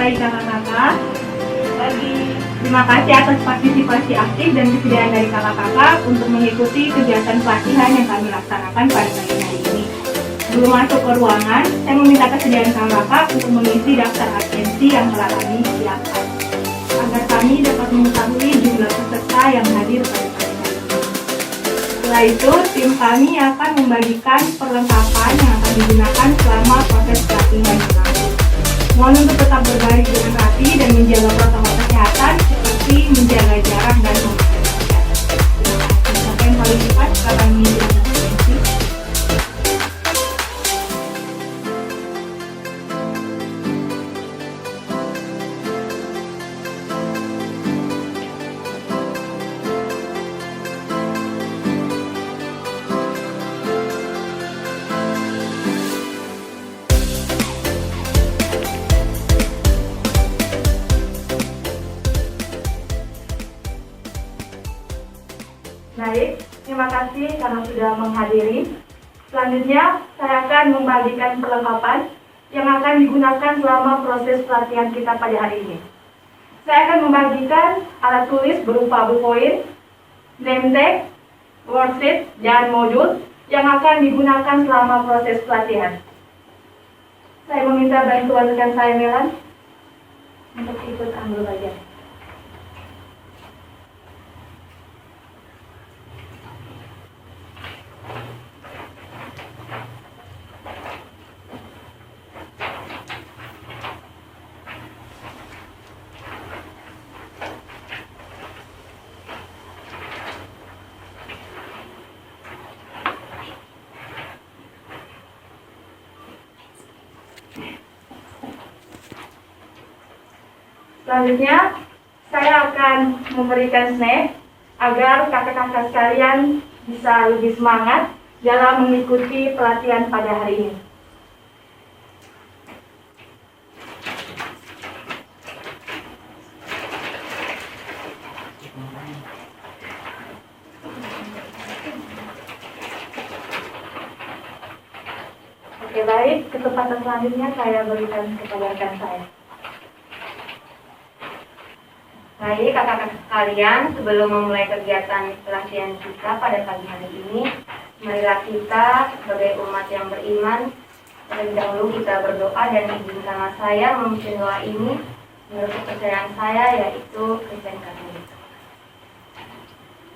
baik kakak-kakak. Terima kasih atas partisipasi aktif dan kesediaan dari kakak-kakak untuk mengikuti kegiatan pelatihan yang kami laksanakan pada pagi hari ini. Sebelum masuk ke ruangan, saya meminta kesediaan kakak-kakak untuk mengisi daftar absensi yang telah kami siapkan, agar kami dapat mengetahui jumlah peserta yang hadir pada pagi hari ini. Setelah itu, tim kami akan membagikan perlengkapan yang akan digunakan selama proses pelatihan berlangsung. Mohon untuk tetap berbaris dengan rapi dan menjaga protokol kesehatan seperti menjaga jarak dan memakai masker. Terima kasih. Siapa yang paling cepat akan menjelaskan absensi? Baik, terima kasih karena sudah menghadiri. Selanjutnya, saya akan membagikan perlengkapan yang akan digunakan selama proses pelatihan kita pada hari ini. Saya akan membagikan alat tulis berupa bullpoint, name tag, worksheet, dan modul yang akan digunakan selama proses pelatihan. Saya meminta bantuan rekan saya Melan untuk ikut ambil bagian. Selanjutnya, saya akan memberikan snack agar kakak-kakak sekalian bisa lebih semangat dalam mengikuti pelatihan pada hari ini. Oke, baik. Kesempatan selanjutnya saya berikan kepada rekan saya. Baik, kakak-kakak sekalian, sebelum memulai kegiatan pelatihan kita pada pagi hari ini, marilah kita sebagai umat yang beriman, terlebih dahulu kita berdoa dan izinkanlah saya memimpin doa ini menurut kepercayaan saya, yaitu Kristen Katolik.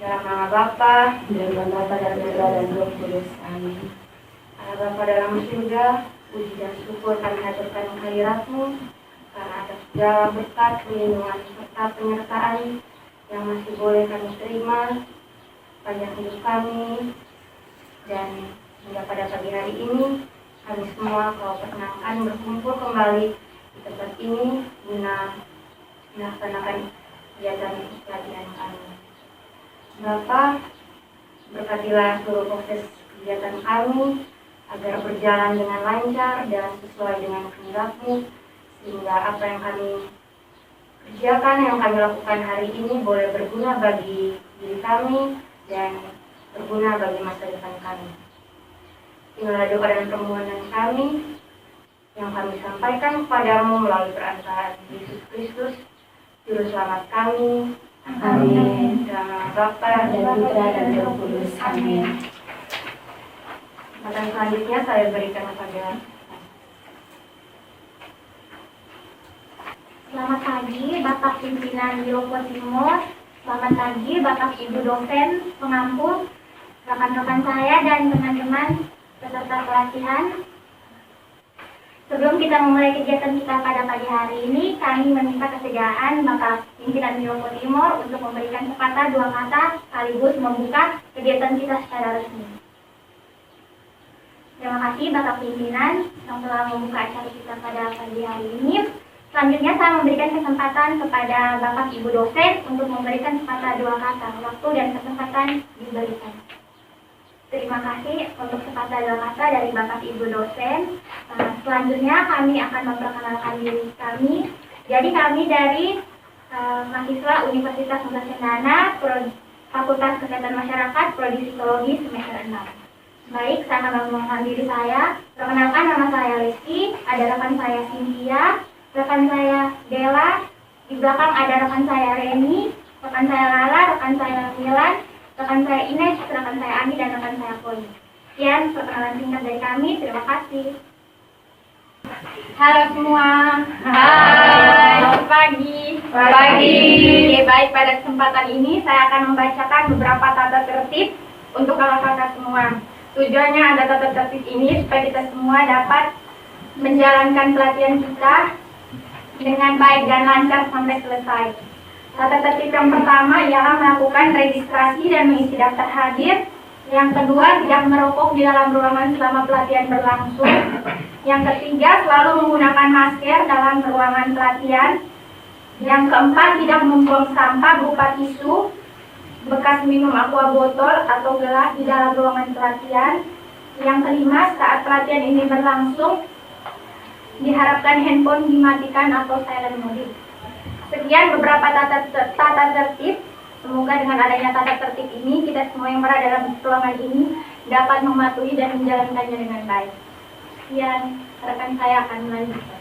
Dalam nama Bapa dan Putra dan Roh Kudus. Amin. Allah Bapa dalam surga, puji dan syukur kami haturkan kehadirat-Mu karena atas segala berkat, perlindungan, serta penyertaan yang masih boleh kami terima panjang hidup kami, dan hingga pada pagi hari ini kami semua Kau perkenankan berkumpul kembali di tempat ini guna melaksanakan kegiatan pelatihan kami. Bapa, berkatilah seluruh proses kegiatan kami agar berjalan dengan lancar dan sesuai dengan kehendak-Mu, sehingga apa yang kami kerjakan, yang kami lakukan hari ini boleh berguna bagi diri kami dan berguna bagi masa depan kami. Inilah doa dan permohonan kami yang kami sampaikan kepadamu melalui perantara Yesus Kristus, Juru Selamat kami. Amin. Dalam nama Bapa dan Putra dan Roh Kudus. Amin. Kesempatan selanjutnya saya berikan kepada Selamat pagi Bapak Pimpinan Wilopo Timur, selamat pagi Bapak Ibu dosen, pengampu, rekan-rekan saya dan teman-teman peserta pelatihan. Sebelum kita memulai kegiatan kita pada pagi hari ini, kami meminta kesediaan Bapak Pimpinan Wilopo Timur untuk memberikan sepatah dua kata sekaligus membuka kegiatan kita secara resmi. Terima kasih Bapak Pimpinan yang telah membuka acara kita pada pagi hari ini. Selanjutnya saya memberikan kesempatan kepada Bapak Ibu dosen untuk memberikan sepatah dua kata. Waktu dan kesempatan diberikan. Terima kasih untuk sepatah dua kata dari Bapak Ibu dosen. Selanjutnya kami akan memperkenalkan diri kami. Jadi kami dari mahasiswa Universitas Nusa Cendana, Fakultas Kesehatan Masyarakat, Prodi Psikologi semester 6. Baik, saya akan memperkenalkan diri saya. Perkenalkan, nama saya Lesti, ada rekan saya Cynthia. rekan saya Dela, di belakang ada rekan saya Reni, rekan saya Lala, rekan saya Milan, rekan saya Ines, rekan saya Ani, dan rekan saya Koi. Sekian perkenalan singkat dari kami, terima kasih. Halo semua. Hai. Selamat pagi. Pagi. Oke, baik, pada kesempatan ini saya akan membacakan beberapa tata tertib untuk kakak-kakak semua. Tujuannya ada tata tertib ini supaya kita semua dapat menjalankan pelatihan kita dengan baik dan lancar sampai selesai. Tata tertib yang pertama ialah melakukan registrasi dan mengisi daftar hadir. Yang kedua, tidak merokok di dalam ruangan selama pelatihan berlangsung. Yang ketiga, selalu menggunakan masker dalam ruangan pelatihan. Yang keempat, tidak membuang sampah berupa tisu, bekas minum aqua botol atau gelas di dalam ruangan pelatihan. Yang kelima, saat pelatihan ini berlangsung, diharapkan handphone dimatikan atau silent mode. Sekian beberapa tata tertib. Semoga dengan adanya tata tertib ini, kita semua yang berada dalam ruangan ini dapat mematuhi dan menjalankannya dengan baik. Sekian, rekan saya akan melanjutkan.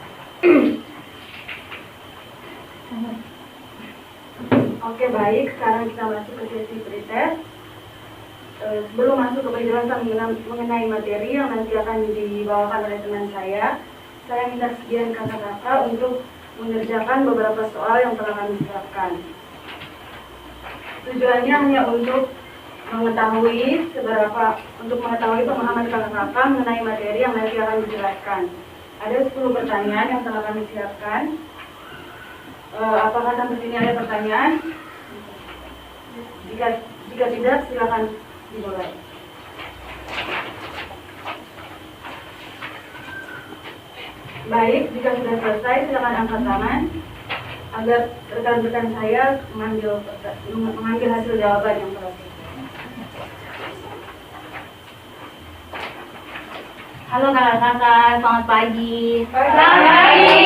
Oke, baik. Sekarang kita masuk ke sesi pretest. Sebelum masuk ke penjelasan mengenai materi yang nanti akan dibawakan oleh teman saya minta sekian kakak-kakak untuk mengerjakan beberapa soal yang telah kami siapkan. Tujuannya hanya untuk mengetahui pemahaman kakak-kakak mengenai materi yang nanti akan dijelaskan. Ada 10 pertanyaan yang telah kami siapkan. Apakah sampai sini ada pertanyaan? Jika tidak, silakan dimulai. Baik, jika sudah selesai, silakan angkat tangan agar rekan-rekan saya mengambil hasil jawaban yang telah selesai. Halo kakak-kakak, selamat pagi. Selamat pagi.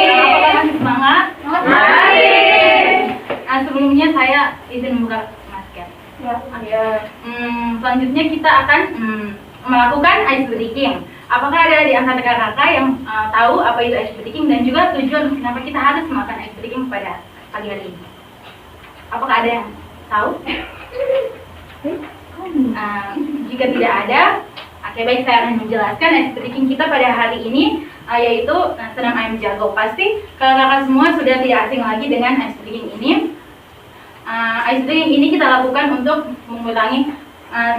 Apakah masih semangat? Mari. Sebelumnya saya izin buka masker. Ya. Selanjutnya kita akan melakukan ice breaking. Apakah ada di antara kakak-kakak yang tahu apa itu ice breaking dan juga tujuan kenapa kita harus melakukan ice breaking pada pagi hari ini? Apakah ada yang tahu? Jika tidak ada, oke, baik, saya akan menjelaskan ice breaking kita pada hari ini, yaitu senam ayam jago. Pasti kakak-kakak semua sudah tidak asing lagi dengan ice breaking ini. Ice breaking ini kita lakukan untuk mengurangi,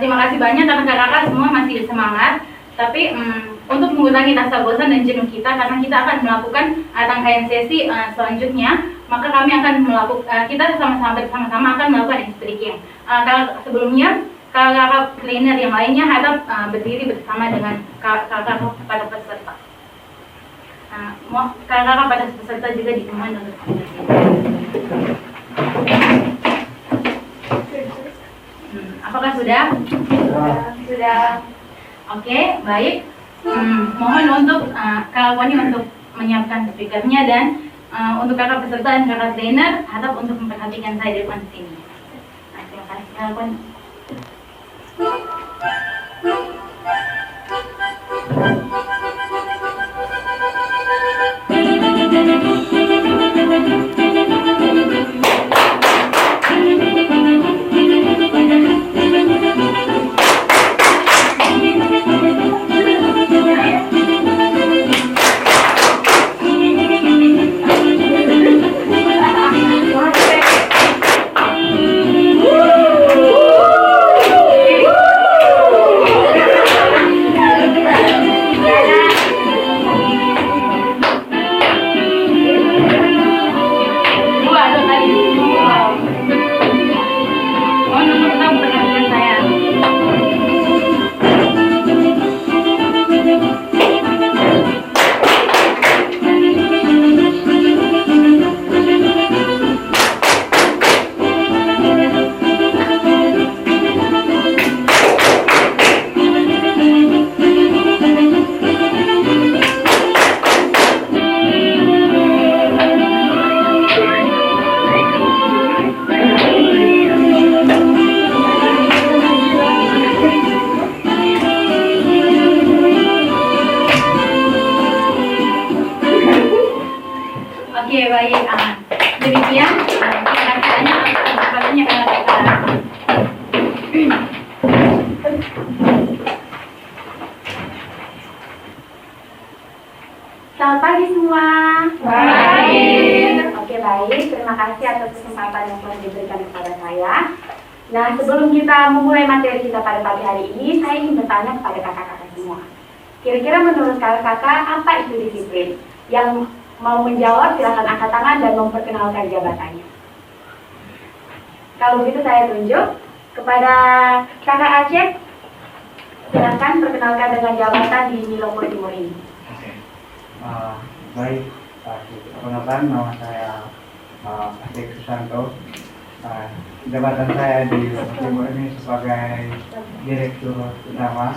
terima kasih banyak karena kakak-kakak semua masih semangat. Tapi untuk mengurangi rasa bosan dan jenuh kita, karena kita akan melakukan rangkaian sesi selanjutnya, maka kami akan kita bersama-sama akan melakukan ice breaking. Kalau sebelumnya, kakak-kakak trainer yang lainnya harap berdiri bersama dengan kakak-kakak pada peserta. Kakak-kakak pada peserta juga ditemukan untuk berdiri. Apakah sudah? Sudah. Oke, baik. Mohon untuk kakak Wani untuk menyiapkan speakernya dan untuk kakak peserta dan kakak trainer harap untuk memperhatikan saya di depan sini. Terima kasih kakak Wani. Selamat pagi semua. Pagi. Oke, baik. Terima kasih atas kesempatan yang telah diberikan kepada saya. Nah, sebelum kita memulai materi kita pada pagi hari ini, saya ingin bertanya kepada kakak-kakak semua. Kira-kira menurut kakak-kakak apa itu disiplin? Yang mau menjawab silakan angkat tangan dan memperkenalkan jabatannya. Kalau begitu saya tunjuk kepada kakak Aceh. Silakan perkenalkan dengan jabatan di Milo Timur ini. Baik, perkenalkan nama saya Aceh Susanto. Jabatan saya di Lombok Timur ini sebagai Direktur Utama.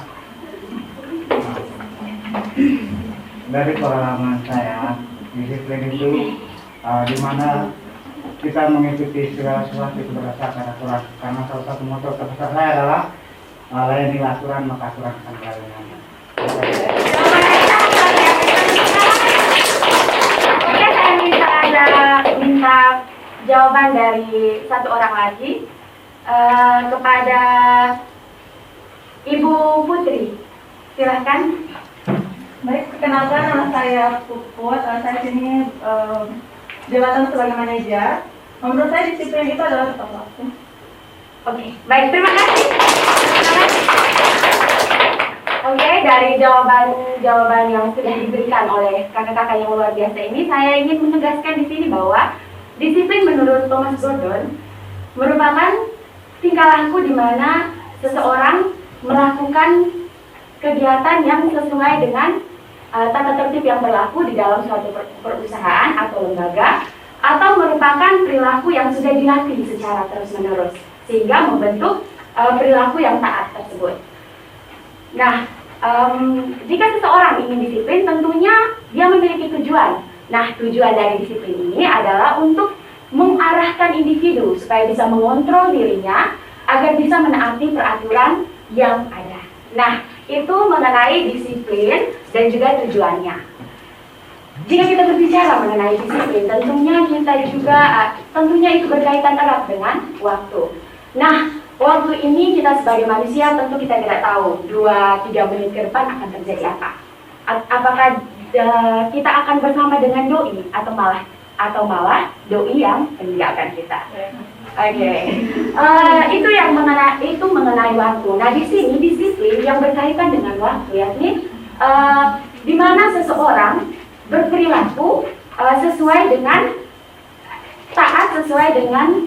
Dari pengalaman saya, disiplin itu di mana kita mengikuti segala sesuatu berdasarkan aturan. Karena salah satu moto terbesar saya adalah layani aturan maka aturan akan melayani. Oke, saya minta jawaban dari satu orang lagi kepada Ibu Putri. Silahkan. Baik, perkenalkan nama saya Puput. Saya sini jabatan sebagai manajer. Menurut saya disiplin itu adalah tepat waktu. Oke, baik, terima kasih. Oke, dari jawaban yang sudah diberikan oleh kakak-kakak yang luar biasa ini, saya ingin menegaskan di sini bahwa disiplin menurut Thomas Gordon merupakan tingkah laku di mana seseorang melakukan kegiatan yang sesuai dengan tata tertib yang berlaku di dalam suatu perusahaan atau lembaga, atau merupakan perilaku yang sudah dilatih secara terus-menerus sehingga membentuk perilaku yang taat tersebut. Nah, jika seseorang ingin disiplin, tentunya dia memiliki tujuan. Nah, tujuan dari disiplin ini adalah untuk mengarahkan individu supaya bisa mengontrol dirinya agar bisa menaati peraturan yang ada. Nah, itu mengenai disiplin dan juga tujuannya. Jika kita berbicara mengenai disiplin, tentunya itu berkaitan erat dengan waktu. Nah, waktu ini kita sebagai manusia tentu kita tidak tahu 2-3 menit ke depan akan terjadi apa. Apakah kita akan bersama dengan doi atau malah doi yang meninggalkan kita. Oke. Itu yang mengenai waktu. Nah, di sini disiplin yang berkaitan dengan waktu, yakni di mana seseorang berperilaku sesuai dengan taat sesuai dengan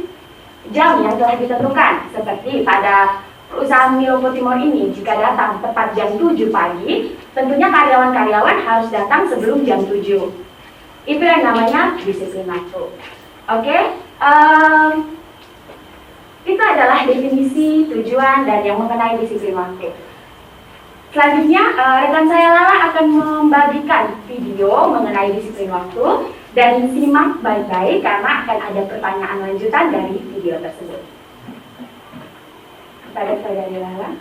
jam yang telah ditentukan. Seperti pada perusahaan Milo Timur ini, jika datang tepat jam 7 pagi, tentunya karyawan-karyawan harus datang sebelum jam 7. Itu yang namanya disiplin waktu. Oke? Itu adalah definisi, tujuan, dan yang mengenai disiplin waktu. Selanjutnya, rekan saya Lala akan membagikan video mengenai disiplin waktu, dan simak baik-baik karena akan ada pertanyaan lanjutan dari video tersebut. Kepada saudari Lala.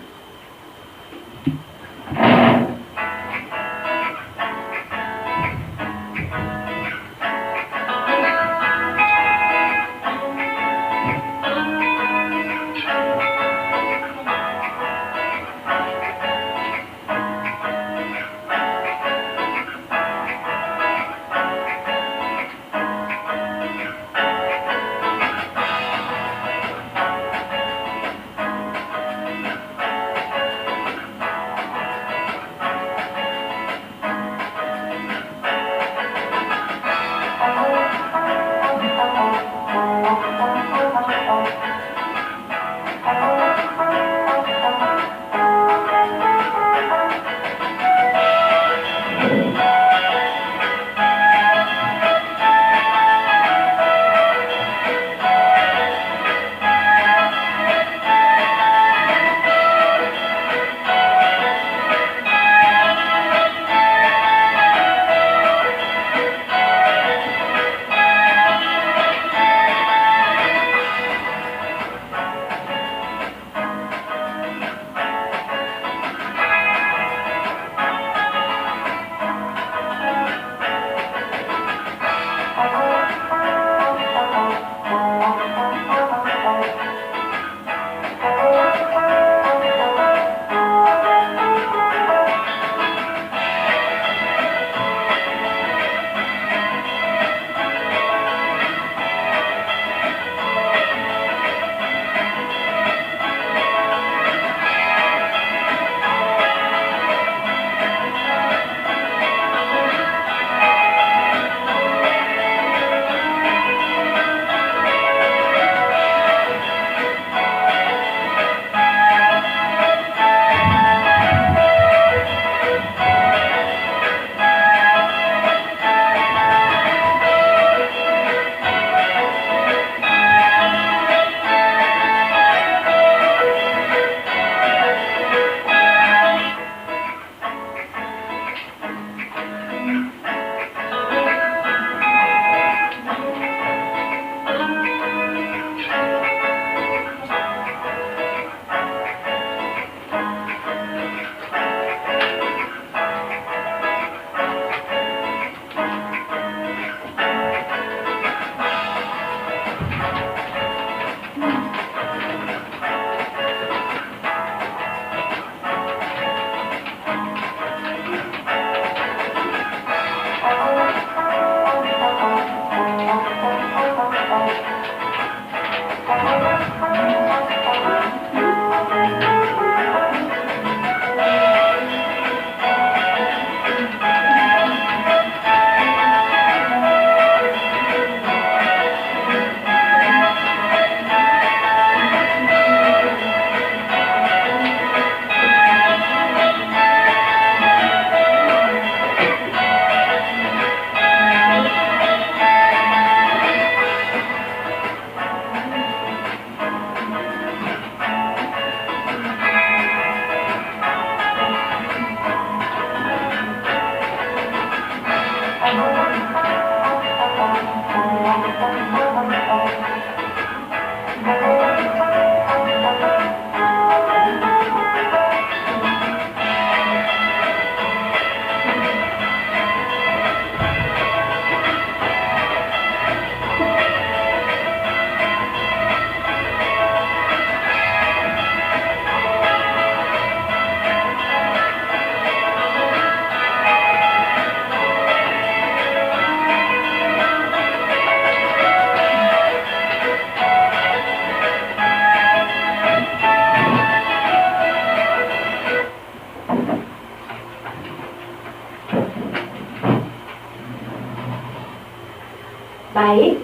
Baik,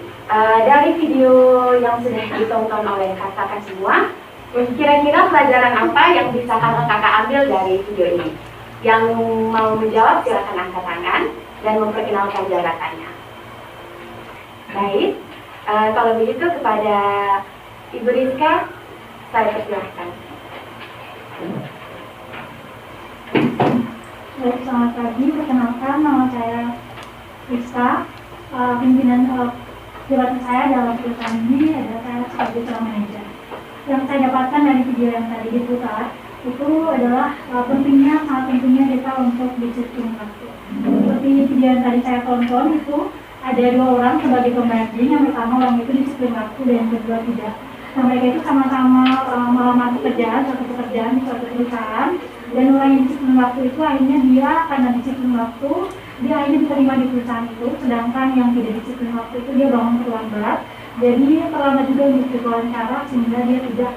dari video yang sudah ditonton oleh kakak semua, kira-kira pelajaran apa yang bisa kakak ambil dari video ini? Yang mau menjawab silakan angkat tangan dan memperkenalkan jabatannya. Baik, kalau begitu kepada Ibu Rizka, saya persilahkan. Baik, selamat pagi. Perkenalkan, nama saya Rizka. Pimpinan jabatan saya dalam perusahaan ini adalah saya sebagai seorang manajer. Yang saya dapatkan dari video yang tadi diputar itu adalah sangat pentingnya kita untuk disiplin waktu. Seperti video yang tadi saya tonton itu ada 2 orang sebagai pembanding. Yang pertama orang itu disiplin waktu dan yang kedua tidak. Nah, mereka itu sama-sama melamar suatu pekerjaan di suatu perusahaan, dan orang yang disiplin waktu itu akhirnya dia karena disiplin waktu dia akhirnya diterima di perusahaan itu, sedangkan yang tidak disiplin waktu itu dia bangun terlambat, jadi terlambat juga untuk wawancara sehingga dia tidak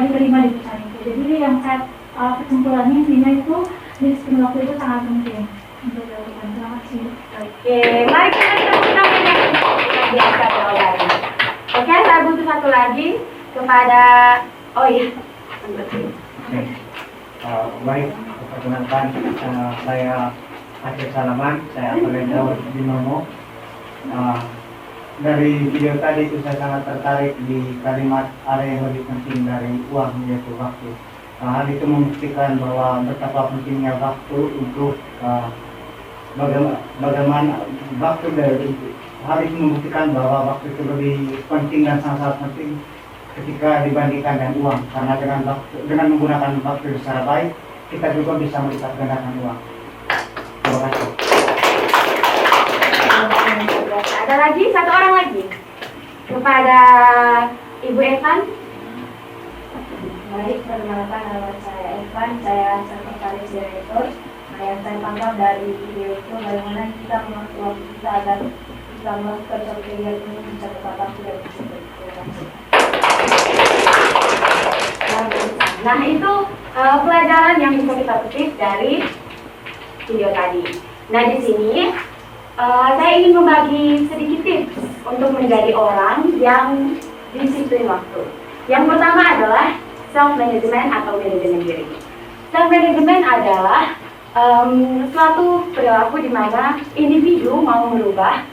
diterima di perusahaan itu. Jadi yang saya kesimpulannya intinya itu disiplin waktu itu sangat penting untuk dilakukan. Terima kasih. Oke, mari kita tepuk tangan yang biasa jawabannya. Oke, saya butuh satu lagi kepada, oh iya, Baik, perkenalkan, saya Aceh Salaman, saya Apelendo Binomo. Dari video tadi itu saya sangat tertarik di kalimat ada yang lebih penting dari uang, yaitu waktu. Hal itu membuktikan bahwa betapa pentingnya waktu untuk bagaimana waktu dari hal itu membuktikan bahwa waktu itu lebih penting dan sangat penting ketika dibandingkan dengan uang, karena dengan menggunakan waktu secara baik kita juga bisa melipat gandakan uang. Terima kasih. Ada lagi, satu orang lagi kepada Ibu Evan. Baik, perkenalkan nama saya Evan, saya sekretaris direktur. Nah, yang saya tangkap dari video itu bagaimana kita mengatur waktu kita agar bisa melakukan suatu kegiatan ini bisa tepat waktu dan disiplin. Nah, itu pelajaran yang bisa kita petik dari video tadi. Nah, di sini saya ingin membagi sedikit tips untuk menjadi orang yang disiplin waktu. Yang pertama adalah self-management atau manajemen diri. Self-management adalah suatu perilaku di mana individu mau merubah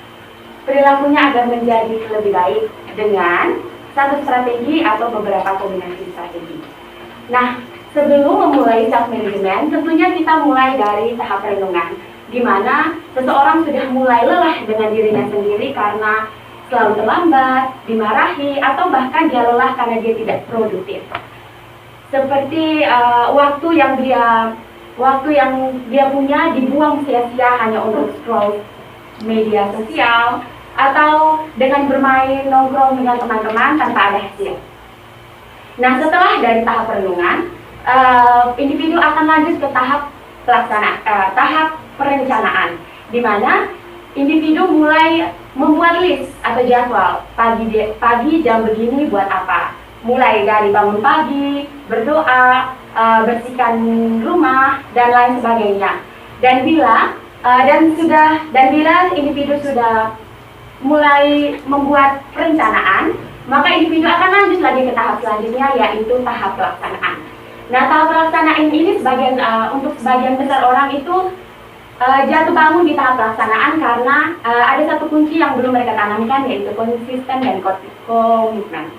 perilakunya agar menjadi lebih baik dengan satu strategi atau beberapa kombinasi strategi. Nah, sebelum memulai self-management, tentunya kita mulai dari tahap renungan, di mana seseorang sudah mulai lelah dengan dirinya sendiri karena selalu terlambat, dimarahi, atau bahkan dia lelah karena dia tidak produktif. Seperti waktu yang dia punya dibuang sia-sia hanya untuk scroll media sosial, atau dengan bermain nongkrong dengan teman-teman tanpa ada hasil. Nah, setelah dari tahap renungan, individu akan lanjut ke tahap perencanaan, di mana individu mulai membuat list atau jadwal pagi jam begini buat apa. Mulai dari bangun pagi, berdoa, bersihkan rumah dan lain sebagainya. Dan bila individu sudah mulai membuat perencanaan, maka individu akan lanjut lagi ke tahap selanjutnya, yaitu tahap pelaksanaan. Nah, tahap pelaksanaan ini untuk sebagian besar orang itu jatuh bangun di tahap pelaksanaan karena ada satu kunci yang belum mereka tanamkan, yaitu konsisten dan komitmen.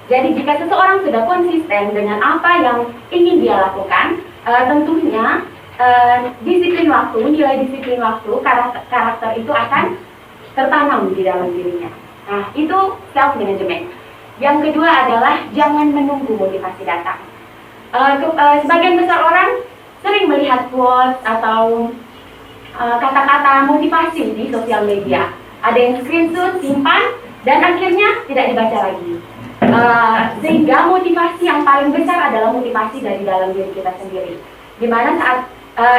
Jadi jika seseorang sudah konsisten dengan apa yang ingin dia lakukan, tentunya disiplin waktu, nilai disiplin waktu, karakter itu akan tertanam di dalam dirinya. Nah, itu self-management. Yang kedua adalah jangan menunggu motivasi datang. Sebagian besar orang sering melihat quotes atau kata-kata motivasi di sosial media. Ada yang screenshot, simpan, dan akhirnya tidak dibaca lagi. Sehingga motivasi yang paling besar adalah motivasi dari dalam diri kita sendiri. Dimana saat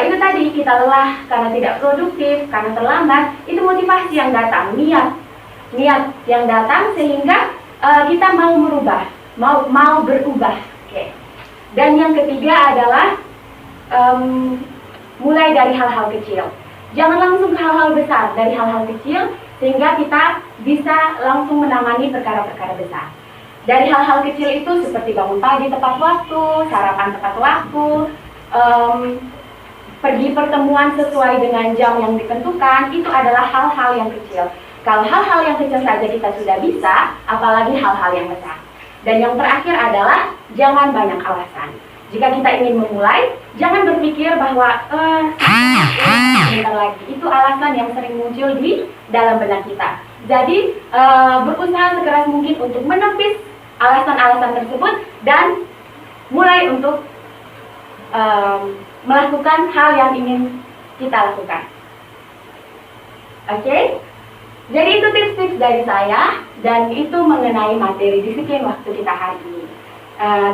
itu tadi kita lelah karena tidak produktif, karena terlambat, itu motivasi yang datang, niat yang datang sehingga kita mau merubah, mau berubah. Okay. Dan yang ketiga adalah mulai dari hal-hal kecil. Jangan langsung ke hal-hal besar, dari hal-hal kecil sehingga kita bisa langsung menangani perkara-perkara besar. Dari hal-hal kecil itu seperti bangun pagi tepat waktu, sarapan tepat waktu, pergi pertemuan sesuai dengan jam yang ditentukan, itu adalah hal-hal yang kecil. Kalau hal-hal yang kecil saja kita sudah bisa, apalagi hal-hal yang besar. Dan yang terakhir adalah jangan banyak alasan. Jika kita ingin memulai, jangan berpikir bahwa sebentar lagi. Itu alasan yang sering muncul di dalam benak kita. Jadi berusaha sekeras mungkin untuk menepis alasan-alasan tersebut dan mulai untuk melakukan hal yang ingin kita lakukan. Oke? Jadi itu tips-tips dari saya dan itu mengenai materi disiplin waktu kita hari ini.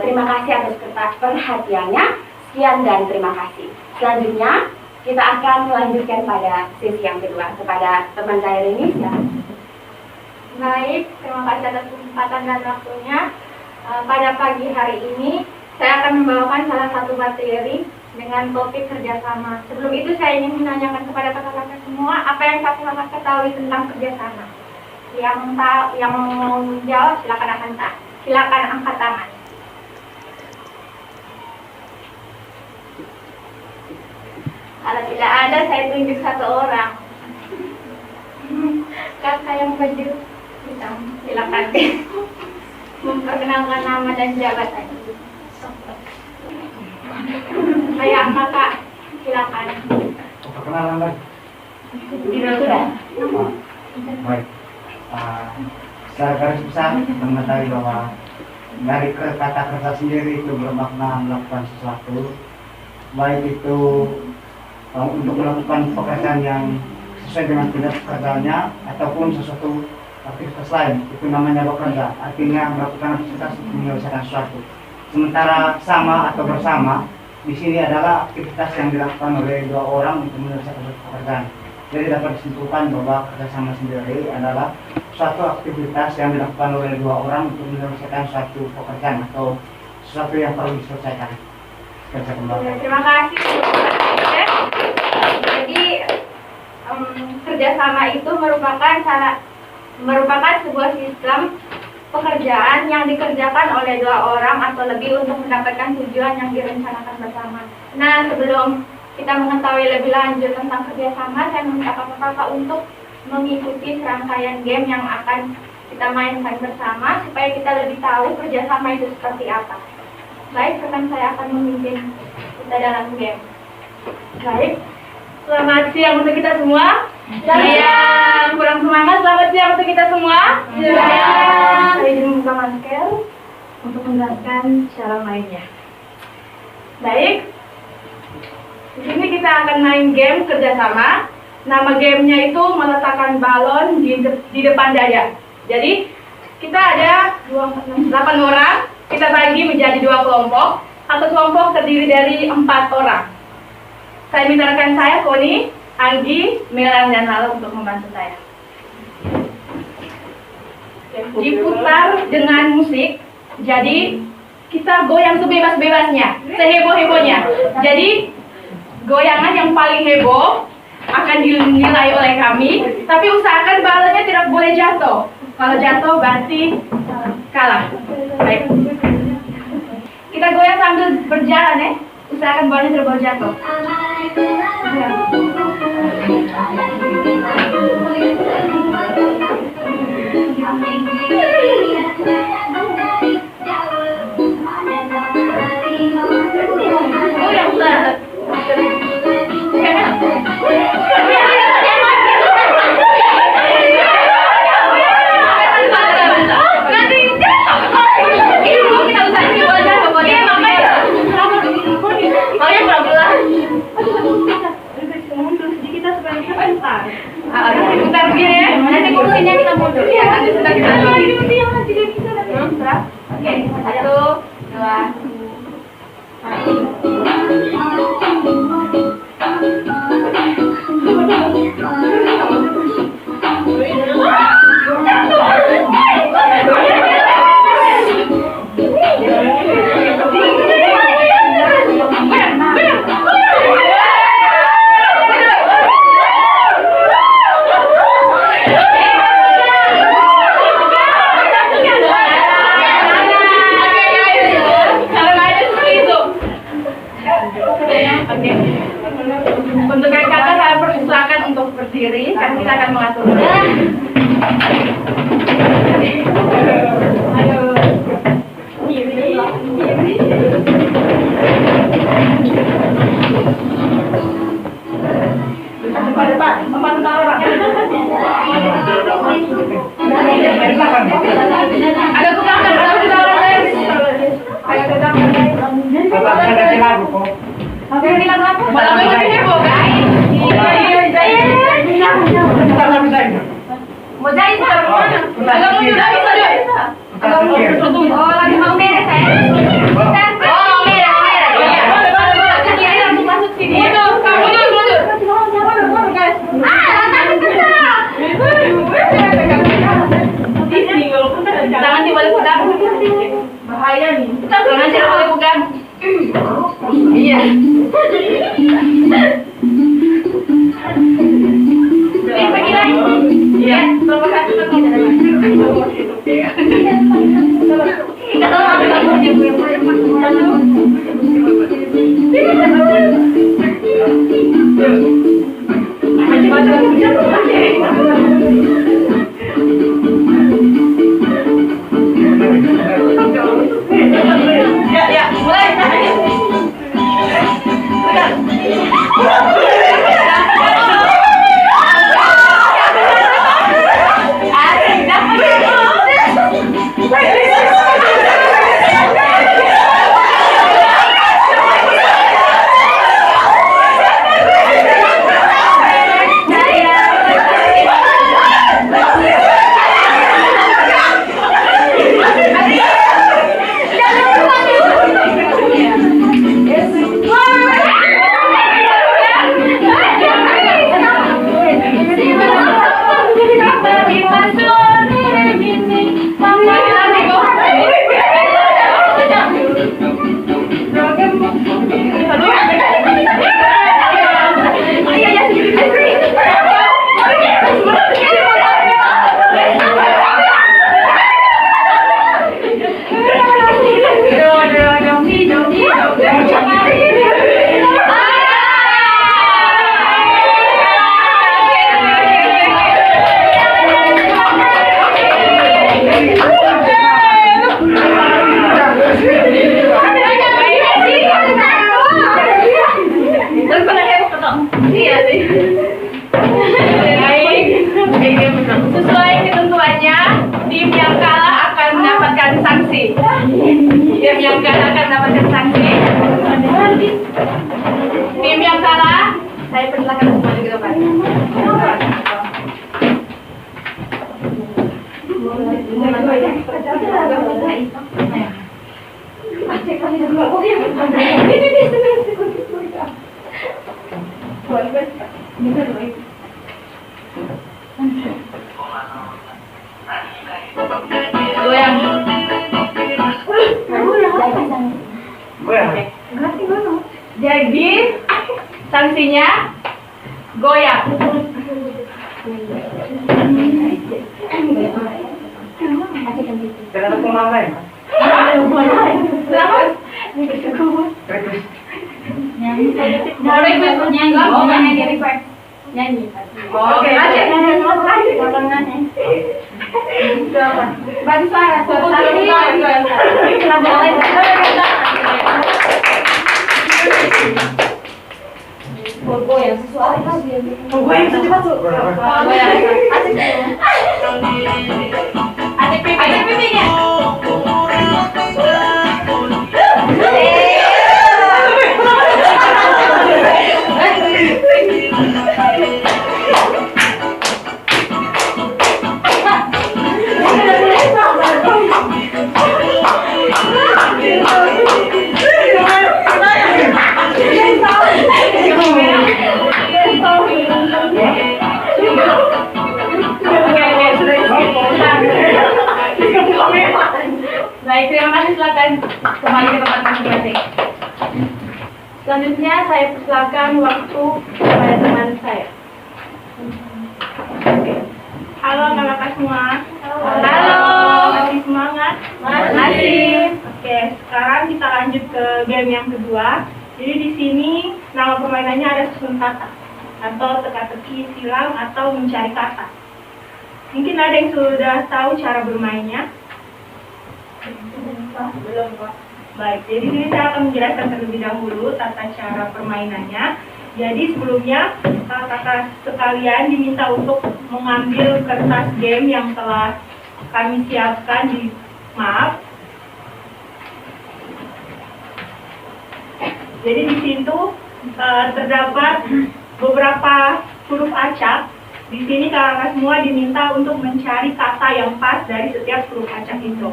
Terima kasih atas perhatiannya. Sekian dan terima kasih. Selanjutnya kita akan melanjutkan pada sesi yang kedua kepada teman saya ini. Baik, terima kasih atas kesempatan dan waktunya. Pada pagi hari ini saya akan membawakan salah satu materi dengan topik kerjasama. Sebelum itu saya ingin menanyakan kepada kakak-kakak semua apa yang kakak-kakak ketahui tentang kerjasama. Yang mau menjawab silakan angkat tangan. Kalau tidak ada, saya tunjuk satu orang. Kakak yang baju hitam, silakan memperkenalkan nama dan jabatan. Saya kakak, silakan. Perkenalan lagi. Sudah. Baik. Secara garis besar mengetahui bahwa dari kata kerja sendiri itu bermakna melakukan sesuatu, baik itu untuk melakukan pekerjaan yang sesuai dengan tugas pekerjaannya ataupun sesuatu aktivitas lain, itu namanya bekerja, artinya melakukan aktivitas untuk menyelesaikan sesuatu. Sementara sama atau bersama di sini adalah aktivitas yang dilakukan oleh dua orang untuk menyelesaikan pekerjaan. Jadi dapat disimpulkan bahwa kerjasama sendiri adalah suatu aktivitas yang dilakukan oleh dua orang untuk menyelesaikan suatu pekerjaan atau sesuatu yang perlu diselesaikan. Terima kasih. Jadi kerjasama itu merupakan sebuah sistem pekerjaan yang dikerjakan oleh dua orang atau lebih untuk mendapatkan tujuan yang direncanakan bersama. Nah, sebelum kita mengetahui lebih lanjut tentang kerjasama, saya meminta kakak-kakak untuk mengikuti serangkaian game yang akan kita mainkan bersama supaya kita lebih tahu kerjasama itu seperti apa. Baik, rekan saya akan memimpin kita dalam game. Baik, selamat siang untuk kita semua. Yang kurang semangat, selamat siang untuk kita semua. Saya izin membuka masker untuk menjelaskan cara mainnya. Baik, di sini kita akan main game kerjasama. Nama gamenya itu meletakkan balon di depan dada. Jadi kita ada 8 orang. Kita bagi menjadi 2 kelompok. Satu kelompok terdiri dari 4 orang. Saya minta rekan saya, Koni, Anggi, Melan, dan Lala untuk membantu saya. Diputar dengan musik, jadi kita goyang sebebas-bebasnya, seheboh-hebohnya. Jadi goyangan yang paling heboh akan dinilai oleh kami, tapi usahakan balonnya tidak boleh jatuh. Kalau jatuh berarti kalah. Baik. Kita goyang sambil berjalan ya. Usahakan balonnya tidak boleh jatuh. Goyang banget. Bentar begini ya, nanti kursinya kita mundur ya, nanti sudah kita oke, 1, 2. Oke. Untuk yang kakak saya persilakan untuk berdiri, kan kita akan mengatur. Ayo. Kiri. Depan. Empat orang. Ada tukang dan ada lain. Ayo datang. Ada lagu kok. Oke, ini lagu. Malam ini heboh, guys. Mau jahit bukan mana? Agak mau juga bisa. Oh, lagi mau beres ya? Oh, beres. Iya, langsung masuk sini. Mundur, mundur. Jangan dibalik pegang. Bahaya nih. Jangan dibalik pegang. Iya. Pergi lagi. Iya. Terima kasih. Ya, mulai. Sesuai ketentuannya, tim yang kalah akan mendapatkan sanksi. Tim yang kalah akan mendapatkan sanksi. Tim yang kalah, saya persilakan semua ke depan. Goyang. Jadi sanksinya goyang. Kenapa kau mau lain? Kenapa? Nyanyi. Oke, bantu suara. Goyang sesuatu. Goyang secepat tuh. Ada pipinya. Baik, terima kasih. Silakan kembali ke tempat masing-masing. Selanjutnya saya persilakan waktu kepada teman saya. Halo kakak semua. Halo. Masih semangat? Masih. Oke, sekarang kita lanjut ke game yang kedua. Jadi di sini nama permainannya ada susun kata atau teka-teki, silang atau mencari kata. Mungkin ada yang sudah tahu cara bermainnya? Belum, Pak. Baik, jadi ini saya akan menjelaskan terlebih dahulu tata cara permainannya. Jadi sebelumnya kakak-kakak sekalian diminta untuk mengambil kertas game yang telah kami siapkan di map. Jadi di situ terdapat beberapa huruf acak. Di sini kakak semua diminta untuk mencari kata yang pas dari setiap huruf acak itu.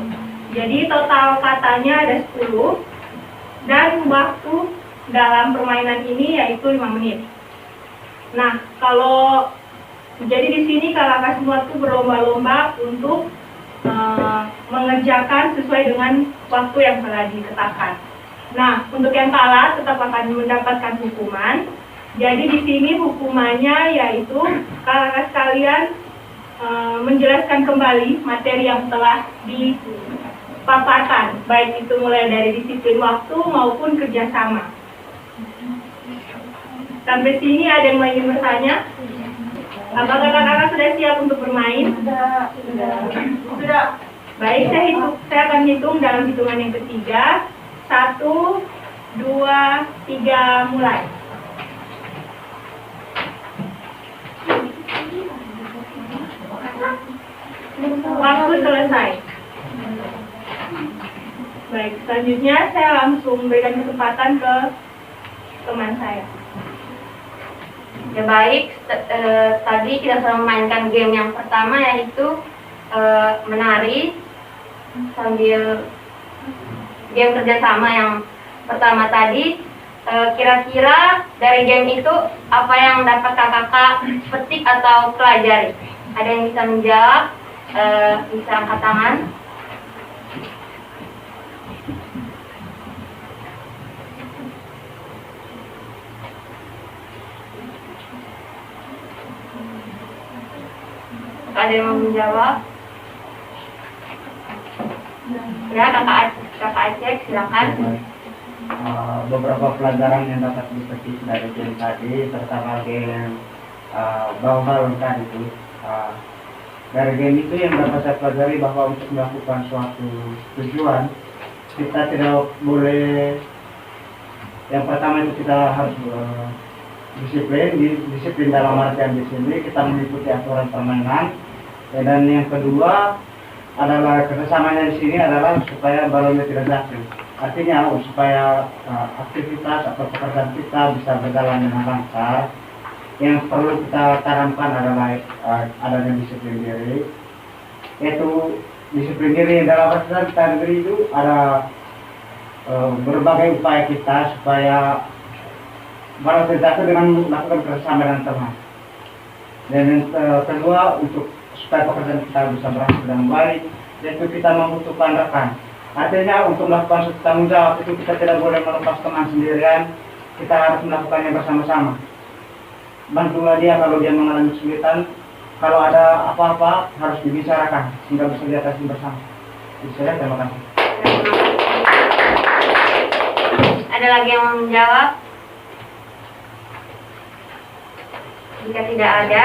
Jadi total katanya ada 10 dan waktu dalam permainan ini yaitu 5 menit. Nah, kalau jadi di sini kakak semua tuh berlomba-lomba untuk mengerjakan sesuai dengan waktu yang telah ditetapkan. Nah, untuk yang kalah tetap akan mendapatkan hukuman. Jadi di sini hukumannya yaitu kakak sekalian menjelaskan kembali materi yang telah dipaparkan, baik itu mulai dari disiplin waktu maupun kerjasama. Sampai sini ada yang ingin bertanya? Apakah kakak sudah siap untuk bermain? Sudah. Baik, saya akan hitung dalam hitungan yang ketiga. 1, 2, 3, mulai. Waktu selesai. Baik, selanjutnya saya langsung berikan kesempatan ke teman saya. Ya baik, tadi kita sudah memainkan game yang pertama yaitu menari sambil game kerjasama yang pertama tadi. Kira-kira dari game itu apa yang dapat kakak petik atau pelajari? Ada yang bisa menjawab? Bisa angkat tangan. Ada yang mau menjawab? Ya, kakak Aceh, silakan. Beberapa pelajaran yang dapat dipetik dari game tadi, terutama game bau-bau tadi itu. Dari game itu yang dapat saya pelajari bahwa untuk melakukan suatu tujuan kita tidak boleh, yang pertama itu kita harus disiplin dalam artian di sini kita mengikuti aturan permainan, dan yang kedua adalah kerjasamanya di sini adalah supaya balonnya tidak jatuh. Artinya supaya aktivitas atau pekerjaan kita bisa berjalan dengan lancar, yang perlu kita tanamkan adalah adanya disiplin diri. Yaitu disiplin diri dalam artian kita diri itu ada berbagai upaya kita supaya balon tidak jatuh dengan melakukan kerjasama dengan teman. Dan yang kedua, untuk supaya pekerjaan kita bisa berhasil dengan baik, yaitu kita membutuhkan rekan. Artinya untuk melakukan suatu tanggung jawab itu kita tidak boleh melepas teman sendirian, kita harus melakukannya bersama-sama. Bantulah dia kalau dia mengalami kesulitan, kalau ada apa-apa harus dibicarakan sehingga bisa diatasi bersama. Itu saja, terima kasih. Ada lagi yang mau menjawab? Jika tidak ada,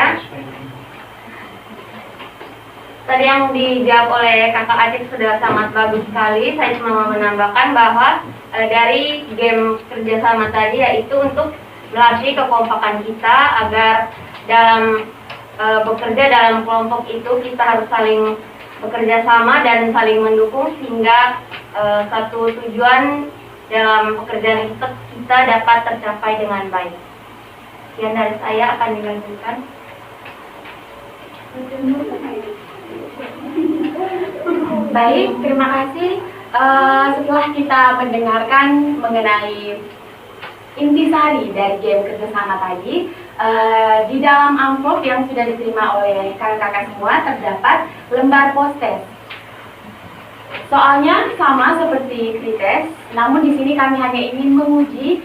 tadi yang dijawab oleh kakak Aceh sudah sangat bagus sekali. Saya cuma mau menambahkan bahwa dari game kerjasama tadi yaitu untuk melatih kekompakan kita agar dalam bekerja dalam kelompok itu kita harus saling bekerja sama dan saling mendukung sehingga satu tujuan dalam pekerjaan kita dapat tercapai dengan baik. Sekian dari saya, akan dilanjutkan. Baik, terima kasih. Setelah kita mendengarkan mengenai intisari dari game kerjasama tadi, di dalam amplop yang sudah diterima oleh kakak-kakak semua terdapat lembar post-test. Soalnya sama seperti krites, namun di sini kami hanya ingin menguji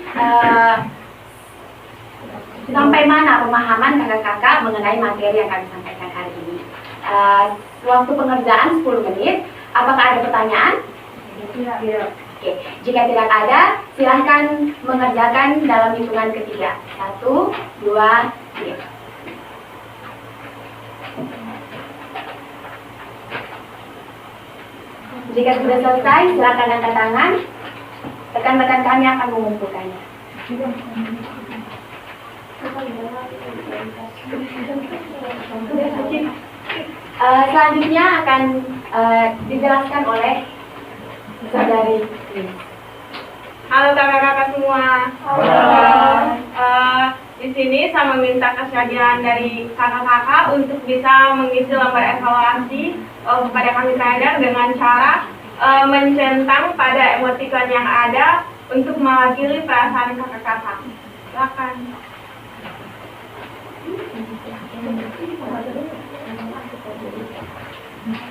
sampai mana pemahaman kakak-kakak mengenai materi yang kami sampaikan hari ini. Waktu pengerjaan 10 menit. Apakah ada pertanyaan? Oke, jika tidak ada, silahkan mengerjakan dalam hitungan ketiga. 1, 2, 3. Jika sudah selesai, silakan angkat tangan. Rekan-rekan kami akan mengumpulkannya. Selanjutnya akan dijelaskan oleh saudari. Halo kakak-kakak semua. Di sini saya meminta kesediaan dari kakak-kakak untuk bisa mengisi lembar evaluasi kepada kami trader dengan cara mencentang pada emoticon yang ada untuk mewakili perasaan kakak-kakak. Silakan.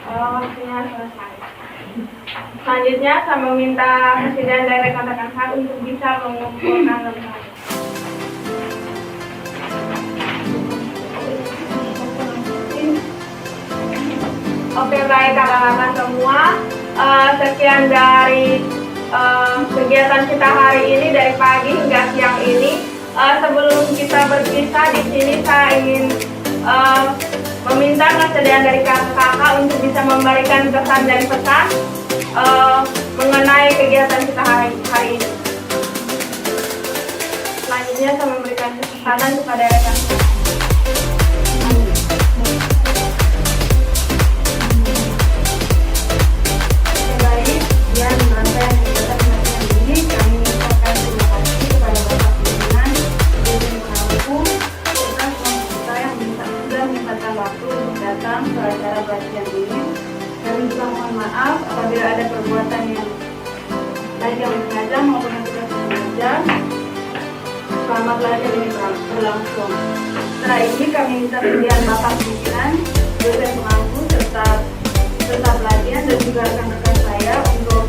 Waktunya selesai. Selanjutnya saya meminta kesediaan dari rekan-rekan saya untuk bisa mengumpulkan lembar. Oke, baik kakak-kakak semua. Sekian dari kegiatan kita hari ini dari pagi hingga siang ini. Sebelum kita berpisah di sini saya ingin meminta kesediaan dari kakak-kakak untuk bisa memberikan pesan dan pesan mengenai kegiatan kita hari ini. Selanjutnya saya memberikan kesempatan kepada rekan. Baik, sekian rangkaian kegiatan semacam ini. Kami mengucapkan terima kasih kepada Bapak Pimpinan Dewan Pengaku serta semua kita yang sudah menyempatkan waktu untuk datang ke acara pelatihan ini. Kami juga mohon maaf apabila ada perbuatan yang baik yang sengaja maupun yang tidak sengaja. Selamat belajar ini berlangsung. Setelah ini kami minta pilihan Bapak Pimpinan Dewan Pengaku serta pelatihan dan juga rekan-rekan saya untuk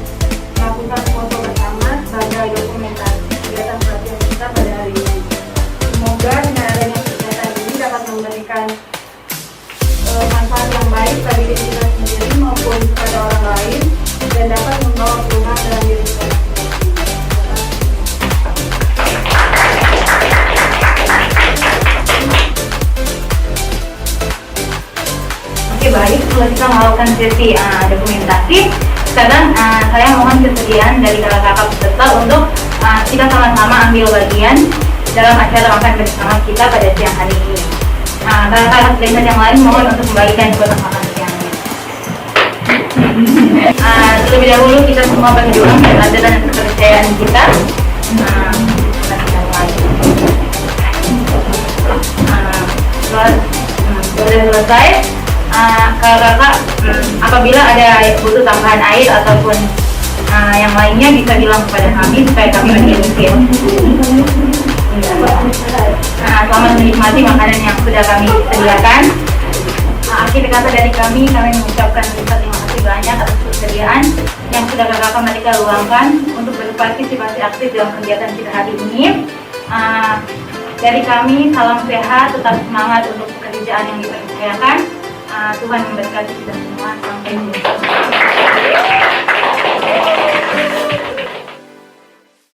melakukan foto bersama sebagai dokumentasi kegiatan pelatihan kita pada hari ini. Semoga dengan adanya kegiatan ini dapat memberikan manfaat yang baik bagi diri kita sendiri maupun kepada orang lain dan dapat membawa perubahan dalam diri kita sendiri. Oke, baik, setelah kita melakukan sesi dokumentasi, sekarang saya mohon kesediaan dari kakak-kakak peserta untuk kita sama-sama ambil bagian dalam acara makan bersama kita pada siang hari ini. Kakak-kakak trainer yang lain mohon untuk membagikan kotak makan siangnya. Terlebih dahulu kita semua bagi ulang dan kepercayaan kita. Sudah selesai. Kakak-kakak apabila ada butuh tambahan air ataupun yang lainnya bisa bilang kepada kami supaya kami mengingatkan. Selamat menikmati makanan yang sudah kami sediakan. Akhir kata dari kami mengucapkan terima kasih banyak atas kesediaan yang sudah kakak mereka luangkan untuk berpartisipasi aktif dalam kegiatan kita hari ini. Dari kami salam sehat, tetap semangat untuk pekerjaan yang dipercayakan. Tuhan memberkati kita semua. Sampai jumpa.